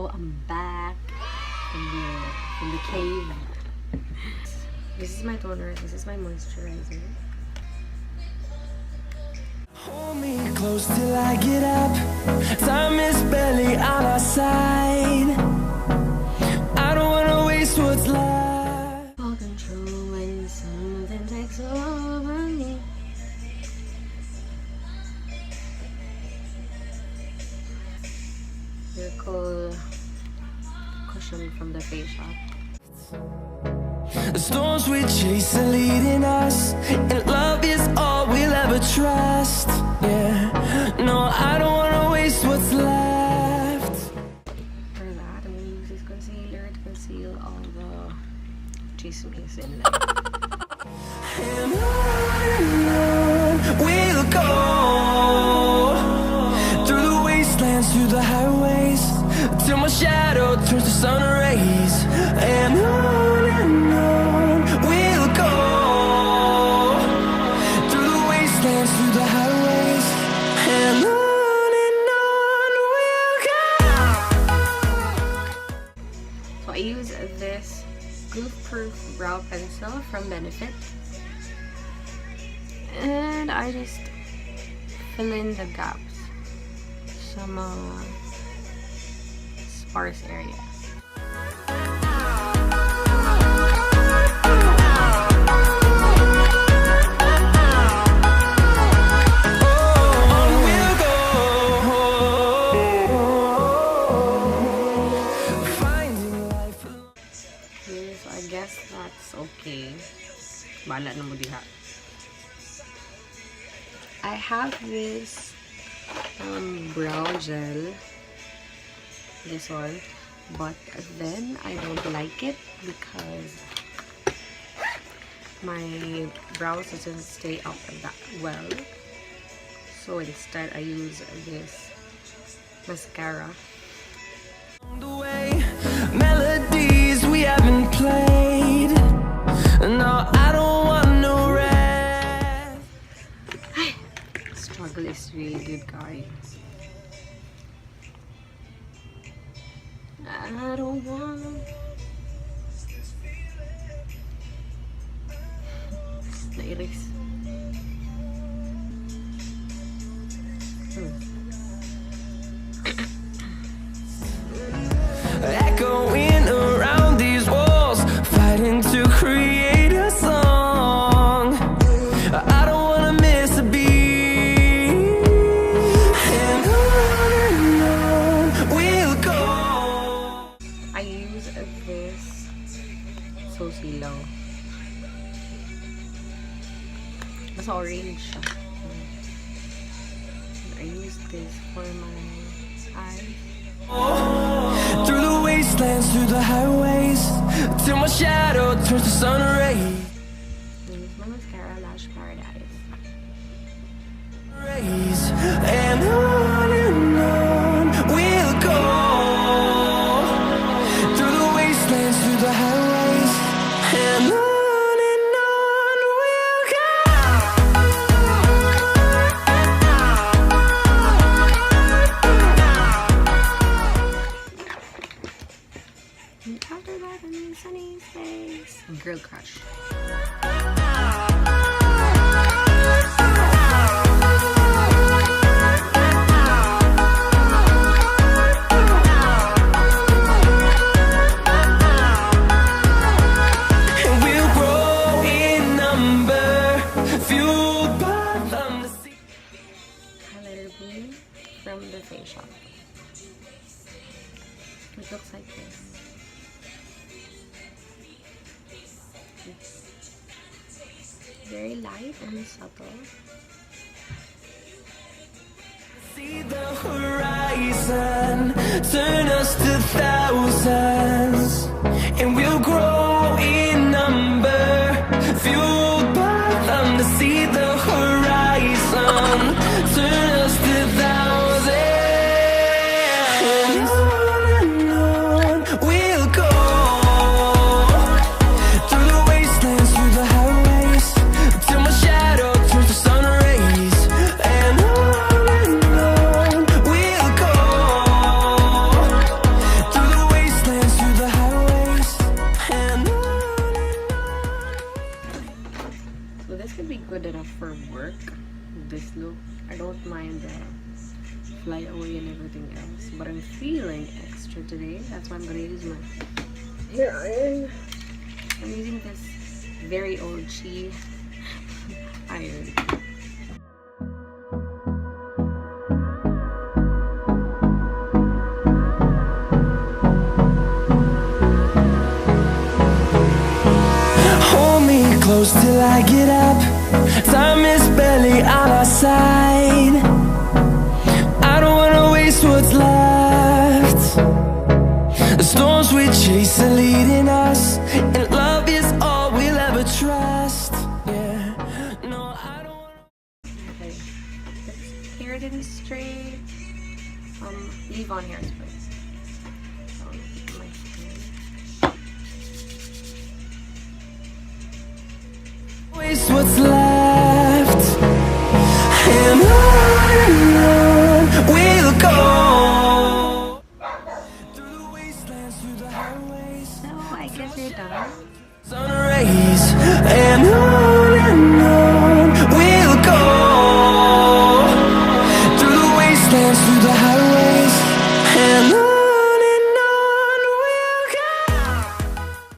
Hello, I'm back from the cave. This is my toner, this is my moisturizer. Hold me close till I get up. Time is barely on our side. I don't wanna waste what's left. All control when something takes over me. Miracle cushion from the Faceshop. The storms we chase are leading us, and love is all we'll ever trust. Yeah, no, I don't wanna waste what's left. For that, I'm gonna use this concealer to conceal all the chismes in there. And on we'll go, through the wastelands, through the highways, till my shadow turns to sun rays. And on we'll go, through the wastelands, through the highways, and on we'll go. So I use this Goof Proof brow pencil from Benefit, and I just fill in the gaps, some sparse areas. Okay, bala na mo diha. I have this brow gel, this one, but then I don't like it because my brows doesn't stay up that well. So instead I use this mascara. The way melodies we haven't played. No, I don't want no rest. Struggle is really good, guys. I don't want. Nairis. Echoing around these walls, fighting to create a song. I don't wanna miss a beat. And on we'll go. I use this so silaw. It's orange. I use this for my eyes. Through the wastelands, through the highways, till my shadow turns to sun rays. This is my mascara, Lash Paradise. And on we'll go, through the wastelands, through the highways, and on we'll go. And after that, I'm in Sunnies Face Girlcrush. From the Faceshop. It looks like this. Very light and subtle. See the horizon, turn us to thousands, and we'll grow in number, fueled by them to see the horizon, turn us to thousands. And on we'll go, through the wastelands, through the highways, till my shadow turns to sun rays. And on we'll go, enough for work. This look, I don't mind the fly away and everything else, but I'm feeling extra today. That's why I'm gonna use my hair iron. I'm using this very old Chi iron. Hold me close till I get up. Time is barely on our side. I don't wanna waste what's left. The storms we chase are leading us, and love is all we'll ever trust. Yeah, no, I don't wanna. Okay, let's Keratin straight. Leave on hairspray. Waste what's left, and on we'll go. Through the wastelands, through the highways. No, I guess you're done. Sun rays, and on